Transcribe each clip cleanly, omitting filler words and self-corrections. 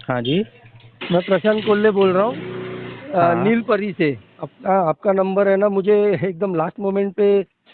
हाँ जी। मैं प्रशांत कोल्ले बोल रहा हूँ हाँ। नीलपरी से। आपका नंबर है ना, मुझे एकदम लास्ट मोमेंट पे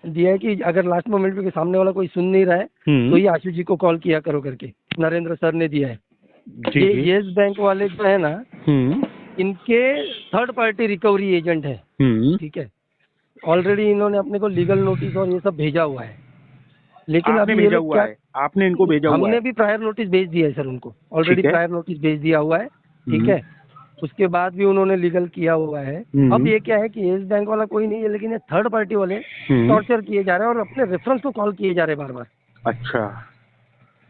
दिया है कि अगर लास्ट मोमेंट पे सामने वाला कोई सुन नहीं रहा है तो ये आशु जी को कॉल किया करो करके नरेंद्र सर ने दिया है। जी ये जी। येस बैंक वाले जो है ना, इनके थर्ड पार्टी रिकवरी एजेंट है। ठीक है, ऑलरेडी इन्होंने अपने को लीगल नोटिस और ये सब भेजा हुआ है, लेकिन आपने अभी ये भेजा लोग हुआ क्या, है? आपने इनको भेजा हुआ हमने है? भी प्रायर नोटिस भेज दिया है सर उनको, ऑलरेडी ठीक है। प्रायर नोटिस भेज दिया हुआ है। ठीक है, उसके बाद भी उन्होंने लीगल किया हुआ है। अब ये क्या है कि येस बैंक वाला कोई नहीं है, लेकिन ये थर्ड पार्टी वाले टॉर्चर किए जा रहे हैं और अपने रेफरेंस को कॉल किए जा रहे हैं बार बार। अच्छा।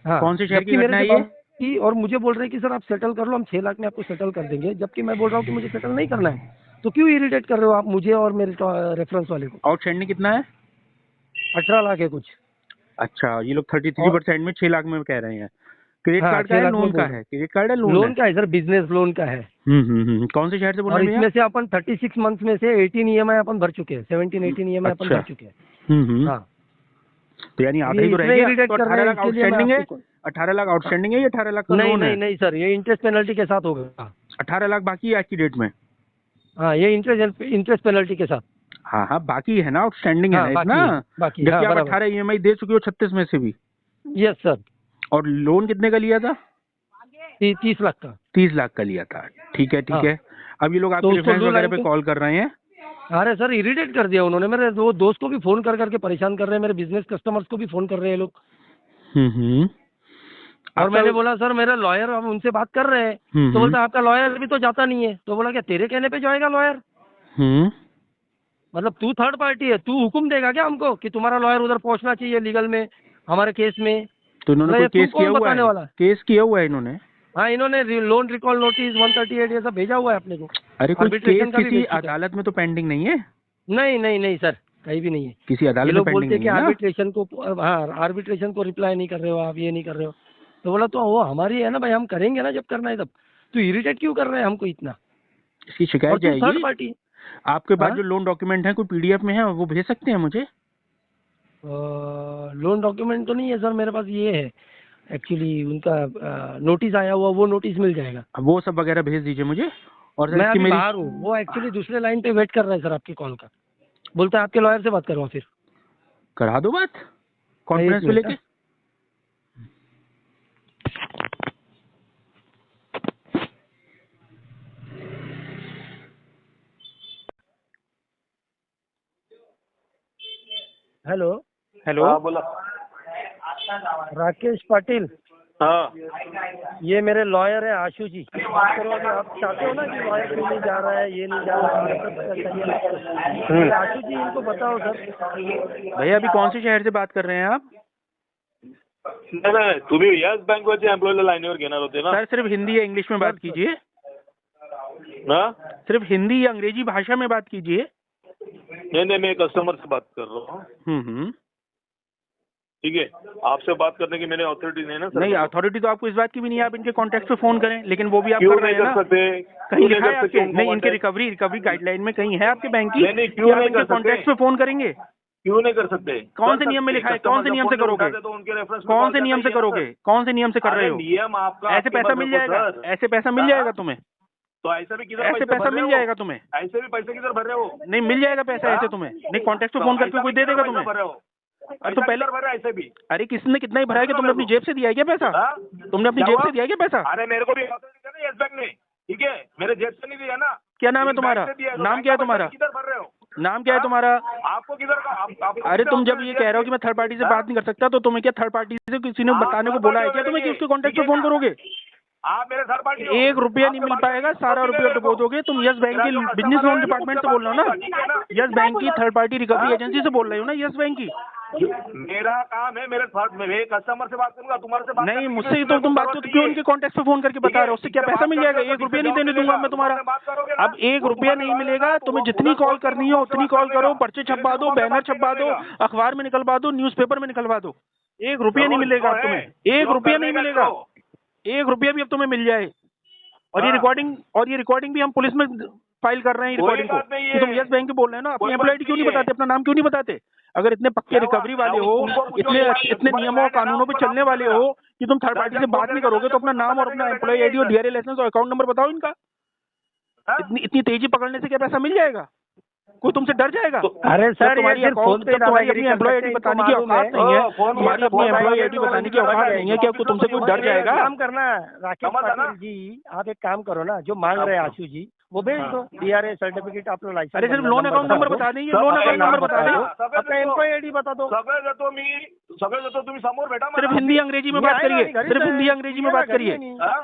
हाँ, कौन से शहर की जबकि मेरे घटना से है ये? बात की और मुझे बोल रहे हैं कि सर आप सेटल कर लो, हम 6 लाख में आपको सेटल कर देंगे, जबकि मैं बोल रहा हूँ कि मुझे सेटल नहीं करना है। तो क्यों इरिटेट कर रहे हो आप मुझे और मेरे रेफरेंस वाले को? आउटस्टैंडिंग कितना है? 18 लाख है कुछ। अच्छा, ये लोग और 33% में 6 लाख में कह रहे हैं। क्रेडिट हाँ, कार्ड का छह है, लाख में लोन का बोल रहे है? क्रेडिट कार्ड है, हैं। लोन है? लोन का है सर, बिजनेस लोन का है। कौन से शहर से बोल रहे और हैं भैया? इसमें से अपन 36 मंथ्स में से 18 ईएमआई अपन भर चुके हैं, 17-18 ईएमआई अपन अच्छा। भर चुके हैं। हाँ, तो यानी अब आधा ये ही तो रह इतने गया। इरिटेट तो कर रहे 18 हैं, लाख इसीलिए मैं आउटस्टैंडिंग है? आपको 18 लाख आउटस्टैंडिंग है या 18 लाख का नहीं लोन है? नहीं नहीं सर, ये इंटरेस्ट पेनल्टी के साथ होगा। 18 लाख बाकी है आज की डेट में? हाँ, ये इंटरेस्ट पेनल्टी के साथ। हाँ हाँ, बाकी है ना, आउटस्टैंडिंग है हाँ, ना बाकी इतना। है, बाकी, हाँ जबकि आप बराबर। 18 ईएमआई दे चुके हो 36 में से भी। Yes sir. और लोन कितने का लिया था? 30 लाख का। 30 लाख का लिया था। ठीक है ठीक हाँ, है। अब ये लोग तो आपके उसको रेफरेंस लो वगैरह लाइन पे पे। कॉल कर रहे हैं? अरे सर, इरिटेट कर दिया उन्होंने, मेरे दो दोस्त को भी फोन कर करके परेशान कर रहे हैं, मेरे बिजनेस कस्टमर्स को भी फोन कर रहे हैं लोग। हम्म। और आपका मैंने बोला सर मेरा लॉयर, हम उनसे बात कर रहे हैं। तो बोलता आपका लॉयर भी तो जाता नहीं है। तो बोला क्या तेरे कहने पे जाएगा लॉयर? हम्म। मतलब तू थर्ड पार्टी है, तू हुक्म देगा क्या हमको कि तुम्हारा लॉयर उधर पहुंचना चाहिए लीगल में, हमारे केस में? तो इन्होंने बोला कोई ये तू केस किया कौन हुआ बताने है? वाला? केस किया हुआ है इन्होंने? हाँ, इन्होंने लोन रिकॉल नोटिस 138 ये सब भेजा हुआ है अपने को। अरे कोई केस आर्बिट्रेशन का भी किसी भेज चुका है। अदालत में तो पेंडिंग नहीं है? नहीं नहीं नहीं सर, कहीं भी नहीं है। किसी ये अदालत में लोग पेंडिंग बोलते हैं नहीं कि है ना? आर्बिट्रेशन को, हाँ आर्बिट्रेशन को रिप्लाई नहीं कर रहे हो आप, ये नहीं कर रहे हो। तो बोला तो वो हमारी है ना भाई, हम करेंगे ना जब करना है तब। तू इरिटेट क्यों कर रहे हैं हमको इतना? इसकी और शिकायत तू थर्ड जाएगी। पार्टी। आपके पास हाँ, जो लोन डॉक्यूमेंट है कोई पीडीएफ में है, वो भेज सकते हैं मुझे? लोन डॉक्यूमेंट तो नहीं है सर मेरे पास, ये है एक्चुअली उनका नोटिस आया हुआ, वो नोटिस मिल जाएगा। वो सब वगैरह भेज दीजिए मुझे। और सर मैं इसकी अभी मेरी बाहर हूँ, वो एक्चुअली दूसरे लाइन पे वेट कर रहा है सर आपकी कॉल का। बोलता है आपके लॉयर से बात करवाओ फिर। करा दो बात एक कॉन्फ्रेंस पे मिनट। लेके। हेलो। हेलो। हाँ बोला। राकेश पाटिल, हाँ ये मेरे लॉयर है आशु जी, बात करो। अभी आप चाहते हो ना कि लॉयर क्यों नहीं जा रहा है, ये नहीं जा रहा है, ये सब चाहिए। आशु जी इनको बताओ सर। भैया अभी कौन से शहर से बात कर रहे हैं आप? नाही नाही, तुम्ही यस बँक वरच्या एम्प्लॉयला लाईनीवर घेणार होते ना? सर सिर्फ हिंदी या इंग्लिश में बात कीजिए। ना सिर्फ हिंदी या अंग्रेजी भाषा में बात कीजिए। नहीं नहीं, मैं कस्टमर से बात कर रहा हूँ। ठीक है, आपसे बात करने की मैंने अथॉरिटी नहीं है ना सर। नहीं, अथॉरिटी तो आपको इस बात की भी नहीं है, आप इनके कॉन्टेक्ट पे फोन करें, लेकिन वो भी आप क्यों कर रहे नहीं हैं कर ना। सकते? कहीं क्यों लिखा है नहीं कर सकते आपके? उनको नहीं, इनके contact? रिकवरी गाइडलाइन में कहीं है आपके बैंक की नहीं, नहीं, क्यों कि आप नहीं इनके कर सकते? कॉन्टेक्ट पे फोन करेंगे? क्यों नहीं कर सकते? कौन कर से नियम में सकते। लिखा है? कस्टमर कौन से जब नियम फोन से नहीं करोगे? उठाते तो उनके रेफरेंस में कौन कॉल से जाता नियम ही से है ना करोगे? सर। कौन से नियम से कर अरे रहे हो? नियम आपका ऐसे आपके पैसा पास मिल देखो जाएगा? सर। ऐसे पैसा मिल जाएगा तुम्हें? तो ऐसा भी किधर ऐसे पैसे पैसा भर रहे मिल हो? जाएगा तुम्हें? ऐसे भी पैसे किधर भर रहे हो? नहीं, मिल जाएगा पैसा ऐसे तुम्हें? नहीं, कॉन्टेक्ट पे तो फोन करके ऐसा कोई भी दे किधर देगा पैसा तुम्हें? भर रहे हो? अरे तो पैसा पहले, किधर भर रहे हो ऐसे भी? अरे किसने कितना ही भरा है कि तुमने अपनी जेब से दिया है क्या पैसा? हाँ? तुमने अपनी क्या जेब हुआ? से दिया है क्या पैसा? अरे मेरे को भी ऑथराइज ना यस बैंक ने, ठीक है, मेरे जेब से नहीं दिया ना। क्या नाम है लेकिन तुम्हारा? बैंक से दिया है, तो नाम बैंक क्या है का पैसा तुम्हारा? किधर भर रहे हो? नाम क्या है हाँ? तुम्हारा? आपको किधर का आपको अरे किसने तुम जब ऑथराइज ये दिया कह रहे हो कि- कि मैं थर्ड पार्टी से हाँ? बात नहीं कर सकता, तो तुम्हें क्या थर्ड पार्टी से किसी ने आप बताने को थर्ड बोला है पार्टी क्या हो तुम्हें कि जाएंगे, उसके कॉन्टेक्ट पे ठीक है फोन ना? करोगे? आप मेरे थर्ड पार्टी हो। 1 रुपया नहीं आपसे मिल बात पाएगा, करने सारा की रुपया मेरे को। डुबो दोगे तुम। यस बैंक मेरा की जो बिजनेस कस्टमर लोन है, डिपार्टमेंट से उससे बोल रहे हो बात ना? करूंगा, ठीक है ना? यस बैंक की थर्ड पार्टी रिकवरी हाँ? एजेंसी से बोल रहे हो ना? यस बैंक की। मेरा काम है, मेरे कस्टमर से बात करूंगा, तुम्हारे से बात नहीं, करने की मुझसे मेरे ही को तो तुम बात जरूरत तो नहीं क्यों है। उनके कॉन्टेक्ट पे फोन करके बता रहे हो? उससे क्या ठीक है, पैसा मिल बात जाएगा? करते हो, 1 रुपया जिससे नहीं देने जवाब दूंगा मिलेगा, मैं तुम्हारा। उससे बात करोगे ना, अब 1 वो रुपया तुम्हारे नहीं लॉयर मिलेगा, का, तुम्हें वो जितनी उधर कॉल कॉल पे करनी वो हो कौन से उतनी बात कॉल कर करो, लेगा? पर्चे छपवा मेरे से दो, कौन से बैनर बात नहीं छपवा कर दो, लेगा? अखबार में निकलवा दो, न्यूज़पेपर में निकलवा दो। 1 रुपया नहीं मिलेगा अब तुम्हें। 1 रुपया नहीं मिलेगा। 1 रुपया भी अब तुम्हें मिल जाए। और ये हाँ। रिकॉर्डिंग भी हम पुलिस में फाइल कर रहे हैं कोई रिकॉर्डिंग को बात नहीं कि तुम है। यस बैंक के बोल रहे हो ना, अपनी कोई एम्प्लॉय बात क्यों नहीं नहीं है। बताते, अपना नाम क्यों नहीं बताते? अगर इतने पक्के रिकवरी वाले हो, इतने इतने नियमों और कानूनों पे चलने वाले हो कि तुम थर्ड पार्टी से बात नहीं करोगे, तो अपना नाम और अपना एम्प्लॉय आईडी और डीआरए लाइसेंस और अकाउंट नंबर बताओ इनका। इतनी तेजी पकड़ने से क्या पैसा मिल जाएगा? कोई तुमसे डर जाएगा? अरे जब सर, तुम्हारी ये सिर्फ फोन पे जब तुम्हारी अपनी दादागिरी एम्प्लॉय कर आईडी सकते बताने हैं, की इनको औकात मालूम नहीं है, फोन तुम्हारी अपनी एम्प्लॉय आईडी बताने की औकात नहीं है, क्या तुमसे कोई डर जाएगा? एक काम करना राकेश पाटिल जी, आप एक काम करो ना, जो मांग रहे हैं आशु जी वो भेज दो, डीआरए सर्टिफिकेट, अपना लाइसेंस। अरे सिर्फ लोन अकाउंट नंबर बता देंगे, लोन अकाउंट नंबर बता दें, अपना एम्प्लॉय आईडी बता दो। सगळं देतो तुम्ही समोर भेटा मला. सिर्फ हिंदी अंग्रेजी में बात करिए, सिर्फ हिंदी अंग्रेजी में बात करिए। हा?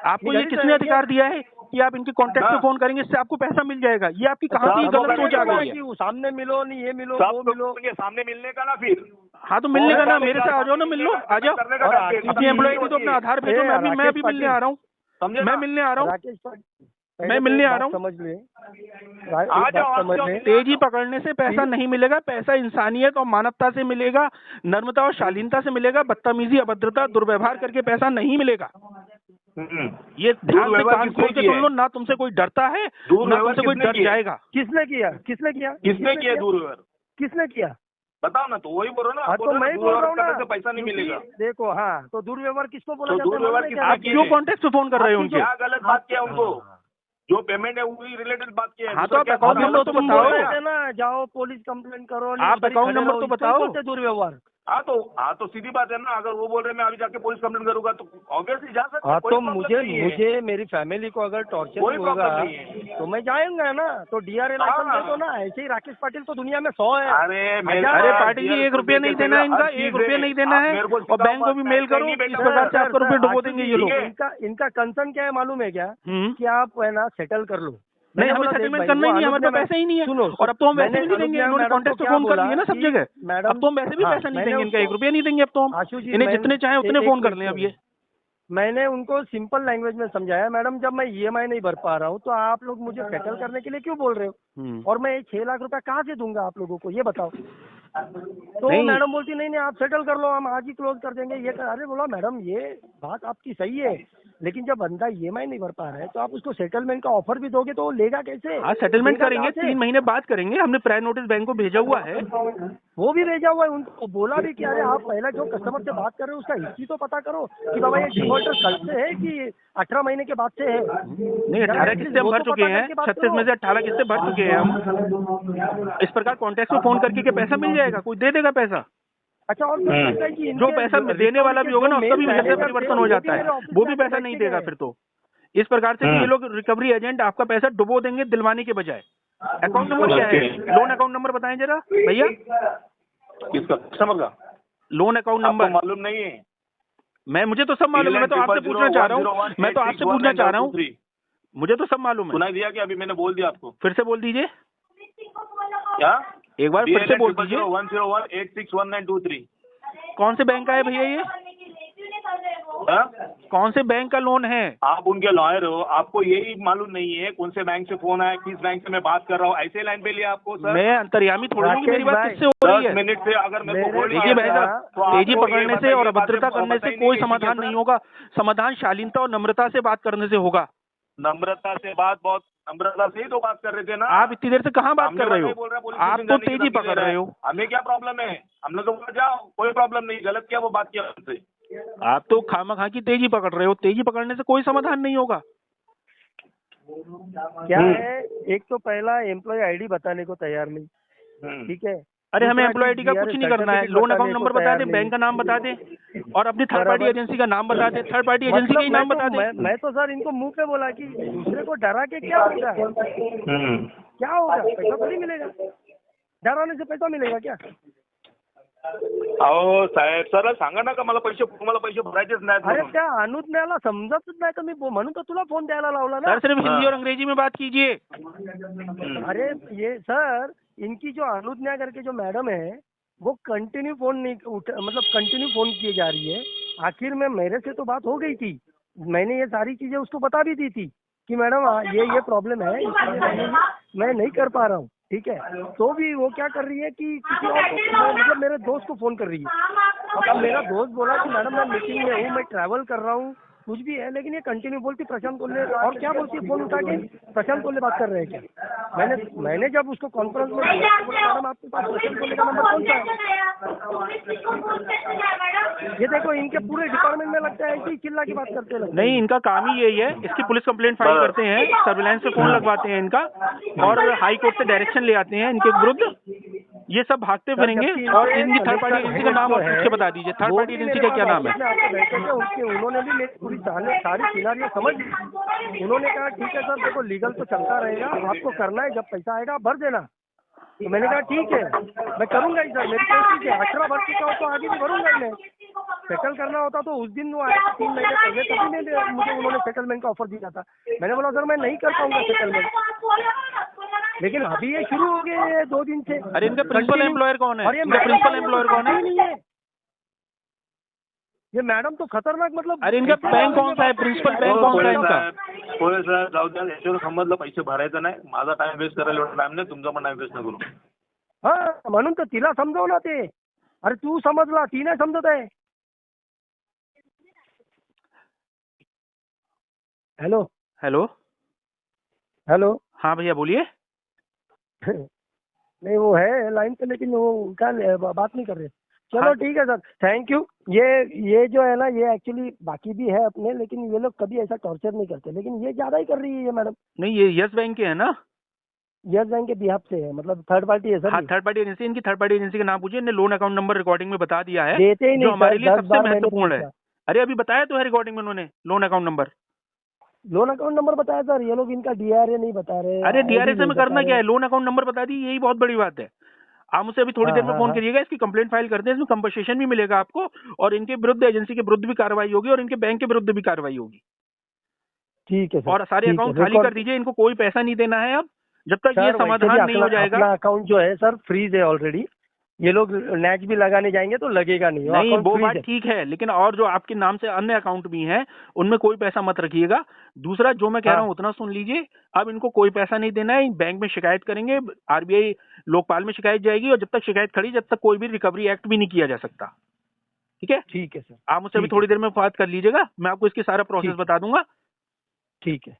आपको ये किसने अधिकार दिया है कि आप इनके कॉन्टेक्ट पे फोन करेंगे, इससे आपको पैसा मिल जाएगा? ये आपकी कहाँ की गलत सोच आ गई है? सामने मिलो नहीं, ये मिलो सब वो तो मिलो। ये सामने मिलने का ना फिर हाँ तो मिलने का ना, मेरे से आ जाओ ना, मिल लो, आ जाओ। अपनी एम्प्लॉय की तो अपना आधार भेजो, मैं अभी मिलने आ रहा हूँ, समझे मैं ना? मिलने आ रहा हूँ, राकेश पाटिल, मैं मिलने आ रहा हूँ। समझ ले, आ जाओ, समझ ले। तेजी पकड़ने से पैसा नहीं मिलेगा, पैसा इंसानियत और मानवता से मिलेगा, नर्मता और शालीनता से मिलेगा, बदतमीजी, अभद्रता, दुर्व्यवहार करके पैसा नहीं मिलेगा। ये ध्यान से कान खोल के सुन लो, ना तुमसे कोई डरता है ना तुमसे कोई डर जाएगा। किसने किया, किसने किया, किसने किया दुर्व्यवहार? किसने किया? बताओ ना, तो वही बोलो ना। हाँ, तो मैं ही बोल रहा हूँ ना, करने से पैसा नहीं मिलेगा। देखो हाँ, तो दुर्व्यवहार किसको बोला तो जाता है? दुर्व्यवहार मालूम है किसने क्या? आप क्यों कॉन्टेक्ट पे फोन कर रहे हो उनके? क्या गलत बात किया उनको? जो पेमेंट है वही रिलेटेड बात किया है। हाँ, तो आप दूसरा क्या अकाउंट बात है? नंबर तो तुम बताओ। बोल रहे थे ना, जाओ पुलिस कंप्लेंट करो, नहीं आप उधर ही अकाउंट खड़े नंबर रहो, तो इसको बताओ। बोलते दुर्व्यवहार। हाँ तो सीधी बात है ना, अगर वो बोल रहे हैं मैं अभी जाके पुलिस कंप्लेंट करूंगा तो ऑब्वियसली जा सकते हैं, हाँ, कोई तो प्रॉब्लम मुझे नहीं है। मुझे मेरी फैमिली को अगर टॉर्चर कोई होगा प्रॉब्लम नहीं है। तो मैं जाऊंगा ना, तो डीआरए लाइसेंस हाँ। दे दो ना। ऐसे ही राकेश पाटिल तो दुनिया में 100 है। अरे पाटिल जी, 1 रुपया नहीं देना है इनका, 1 रुपया नहीं देना है, और बैंक को भी मेल करो, इस प्रकार से आपका रुपये डुबो देंगे ये लोग। इनका कंसर्न क्या है मालूम है क्या? कि आप है ना सेटल कर लो। नहीं, हमें सेटलमेंट करना ही नहीं है, हमारे पास पैसा ही नहीं है। सुनो, और अब तो हम वैसे भी नहीं देंगे, इन्होंने कॉन्टेक्ट पे फोन कर दिए ना सब जगह, मैडम, अब तो हम वैसे भी पैसा नहीं देंगे इनका, 1 रुपया नहीं देंगे अब तो हम। आशु जी, इन्हें जितने चाहे उतने फोन कर लें अब ये। मैंने उनको सिंपल लैंग्वेज में समझाया, मैडम जब मैं ईएमआई नहीं भर पा रहा हूँ तो आप लोग मुझे सेटल करने के लिए क्यों बोल रहे हो, और मैं 6 लाख रुपया कहाँ से दूंगा आप लोगों को, ये बताओ। तो मैडम बोलती नहीं आप सेटल कर लो, हम आज ही क्लोज कर देंगे ये कर। अरे बोला मैडम ये बात आपकी सही है, लेकिन जब बंदा ईएमआई नहीं भर पा रहा है तो आप उसको सेटलमेंट का ऑफर भी दोगे तो वो लेगा कैसे? हाँ, सेटलमेंट करेंगे, 3 महीने बाद करेंगे, हमने प्रायर नोटिस बैंक को भेजा हुआ है। वो भी भेजा हुआ है, उनको बोला भी कि अरे आप पहले जो कस्टमर से बात कर रहे हो उसका हिस्ट्री तो पता करो कि बाबा ये डिफॉल्टर कल से है कि 18 महीने के बाद से है। नहीं, 18 किस्तें हम भर चुके हैं, 36 में से 18 किस्तें भर चुके हैं हम। इस प्रकार कॉन्टेक्ट पे फोन करके क्या पैसा मिल जाएगा? कोई दे देगा पैसा? अच्छा, और जो पैसा देने वाला भी होगा ना उसका भी वैसे परिवर्तन हो जाता है, वो भी पैसा नहीं देगा फिर तो। इस प्रकार से ये लोग रिकवरी एजेंट आपका पैसा डुबो देंगे दिलवाने के बजाय। अकाउंट नंबर क्या है? लोन अकाउंट नंबर बताएं जरा भैया। किसका? कस्टमर का लोन अकाउंट नंबर मालूम नहीं है? मुझे तो सब मालूम है, मैं तो आपसे पूछना चाह रहा हूँ, मैं तो आपसे पूछना चाह रहा हूँ, मुझे तो सब मालूम है। सुनाई दिया कि अभी मैंने बोल दिया आपको? फिर से बोल दीजिए, क्या? एक बार फिर से बोल दीजिए। 101861923। कौन से बैंक का है भैया ये? कौन से बैंक का लोन है? आप उनके लॉयर हो, आपको यही मालूम नहीं है कौन से बैंक से फोन आया, किस बैंक से मैं बात कर रहा हूँ, ऐसे लाइन पे लिया आपको सर? मैं अंतर्यामी थोड़ी हूँ कि मेरी बात किससे हो रही 10 है। मिनट से अगर मेरे को बोल देखिए भाई साहब, तेजी आपको पकड़ने ये से और बताइए, अभद्रता करने से कोई समाधान नहीं होगा। समाधान शालीनता और नम्रता से बात करने से होगा। नम्रता से बात, बहुत नम्रता से ही तो बात कर रहे थे ना। आप इतनी देर से कहाँ बात कर रहे हो? आप तो तेजी पकड़ रहे हो। हमें क्या प्रॉब्लम है? हमने तो बोला जाओ, कोई प्रॉब्लम नहीं, गलत क्या वो बात किया हमसे। आप तो खामखा की तेजी पकड़ रहे हो, तेजी पकड़ने से कोई समाधान नहीं होगा। क्या है, एक तो पहला एम्प्लॉय आईडी बताने को तैयार नहीं, ठीक है। अरे हमें एम्प्लॉय आईडी का कुछ नहीं करना है, लोन अकाउंट नंबर बता दे, बैंक का नाम बता दे और अपनी थर्ड पार्टी एजेंसी का नाम बता दे, थर्ड पार्टी एजेंसी का ही नाम बता दे। मैं तो सर इनको मुंह पे बोला कि दूसरे को डरा के क्या होगा, क्या होगा, पैसा थोड़ी मिलेगा, डराने से पैसा मिलेगा क्या? अहो साहेब, सरळ सांगा ना का मला पैसे भरायचेच नाहीत अरे म्हणून. त्या अनुज्ञाला समजतच नाही तर मी म्हणून तर तुला फोन द्यायला लावला ना. सर सिर्फ हिंदी और अंग्रेजी में बात कीजिए. अरे ये सर, इनकी जो अनुज्ञा करके जो मैडम है वो कंटिन्यू फोन नहीं मतलब कंटिन्यू फोन किए जा रही है. आखिर में मेरे से तो बात हो गई थी, मैंने ये सारी चीजें उसको बता भी दी थी कि मैडम ये प्रॉब्लम है, इसलिए मैं नहीं कर पा रहा हूँ, ठीक है. तो भी वो क्या कर रही है कि किसी और मतलब मेरे दोस्त को फोन कर रही है. अब मेरा दोस्त बोला कि मैडम मैं मीटिंग में हूँ, मैं ट्रैवल कर रहा हूँ, कुछ भी है, लेकिन ये कंटिन्यू बोलती प्रशांत कोल्ले, और क्या बोलती है फोन उठा के, प्रशांत कोल्ले बात कर रहे हैं क्या। मैंने जब उसको कॉन्फ्रेंस में बोला, मैडम आपके पास प्रशांत कोल्ले का नंबर कौन सा है। ये देखो इनके पूरे डिपार्टमेंट में लगता है ऐसी चिल्ला की बात करते हैं। नहीं, इनका काम ही यही है, इसकी पुलिस कंप्लेंट फाइल करते हैं, सर्विलांस पे फोन लगवाते हैं इनका, और हाई कोर्ट से डायरेक्शन ले आते हैं इनके विरुद्ध, ये सब भागते फिरेंगे। और इनकी थर्ड पार्टी एजेंसी का नाम और पूछ के बता दीजिए, थर्ड पार्टी एजेंसी का क्या नाम है। उन्होंने भी मेरी पूरी सारी सिनारियो समझ ली। उन्होंने कहा ठीक है सर, देखो लीगल तो चलता रहेगा, आपको करना है, जब पैसा आएगा भर देना। तो मैंने कहा ठीक है, मैं करूंगा ही सर, मेरी कोशिश है, 18 भर चुका हूँ तो आगे भी भरूंगा ही। मैं सेटल करना होता तो उस दिन वो आए 3 महीने पहले, तभी मुझे उन्होंने सेटलमेंट का ऑफर दिया था। मैंने बोला सर मैं नहीं कर पाऊंगा सेटलमेंट, लेकिन अभी ये शुरू हो गए ये 2 दिन से। अरे इनका प्रिंसिपल एम्प्लॉयर कौन है, इनका प्रिंसिपल एम्प्लॉयर कौन है। ये मैडम तो खतरनाक, मतलब अरे इनका बैंक कौन सा है, प्रिंसिपल बैंक कौन सा है इनका। पोळे साहेब जाऊ द्या, याच्यावर समजलं पैसे भरायचं नाही, माझा टाइम वेस्ट करायला एवढा टाइम नाही, तुमचा पण टाइम वेस्ट न करू। हा, म्हणून तर तिला समजव ना ते, अरे तू समजला, ती नाही समजत आहे। हेलो हेलो हेलो, हाँ भैया बोलिए। नहीं वो है लाइन पे, लेकिन वो क्या बात नहीं कर रहे। चलो हाँ। ठीक है सर, थैंक यू। ये जो है ना, ये एक्चुअली बाकी भी है अपने, लेकिन ये लोग कभी ऐसा टॉर्चर नहीं करते, लेकिन ये ज्यादा ही कर रही है ये मैडम। नहीं, ये यस बैंक के है ना। यस बैंक के बिहाफ से है, मतलब थर्ड पार्टी है सर। हाँ, थर्ड पार्टी एजेंसी, इनकी थर्ड पार्टी एजेंसी का नाम पूछिए, इन्हें लोन अकाउंट नंबर रिकॉर्डिंग में बता दिया है, देते ही नहीं जो हमारे लिए सर, 10 सबसे बार मैंने महत्वपूर्ण है। पूछा। अरे अभी बताया तो है रिकॉर्डिंग में उन्होंने loan account number. Loan account number बताया सर, ये लोग इनका डीआरए नहीं बता रहे। अरे ID डीआरएस नहीं में बता करना रहे। क्या है, लोन अकाउंट नंबर बता दी, यही बहुत बड़ी बात है। आप मुझसे अभी थोड़ी देर में फोन करिएगा, इसकी कंप्लेंट फाइल करते हैं, इसमें कंपनसेशन भी मिलेगा आपको, और इनके विरुद्ध, एजेंसी के विरुद्ध भी कार्रवाई होगी, और इनके बैंक के विरुद्ध भी कार्रवाई होगी। ठीक है सर, और सारे अकाउंट खाली कर दीजिए, इनको कोई पैसा नहीं देना है अब, जब तक ये समाधान नहीं हो जाएगा। अपना अकाउंट जो है सर फ्रीज है ऑलरेडी, ये लोग नैच भी लगाने जाएंगे तो लगेगा नहीं। नहीं, वो बात ठीक है, लेकिन और जो आपके नाम से अन्य अकाउंट भी हैं, उनमें कोई पैसा मत रखिएगा। दूसरा जो मैं कह रहा हूँ उतना सुन लीजिए, अब इनको कोई पैसा नहीं देना है, बैंक में शिकायत करेंगे, आरबीआई लोकपाल में शिकायत जाएगी, और जब तक शिकायत खड़ी, जब तक कोई भी रिकवरी एक्ट भी नहीं किया जा सकता। ठीक है, ठीक है सर, आप मुझसे अभी थोड़ी देर में बात कर लीजिएगा, मैं आपको इसकी सारा प्रोसेस बता दूंगा। ठीक है।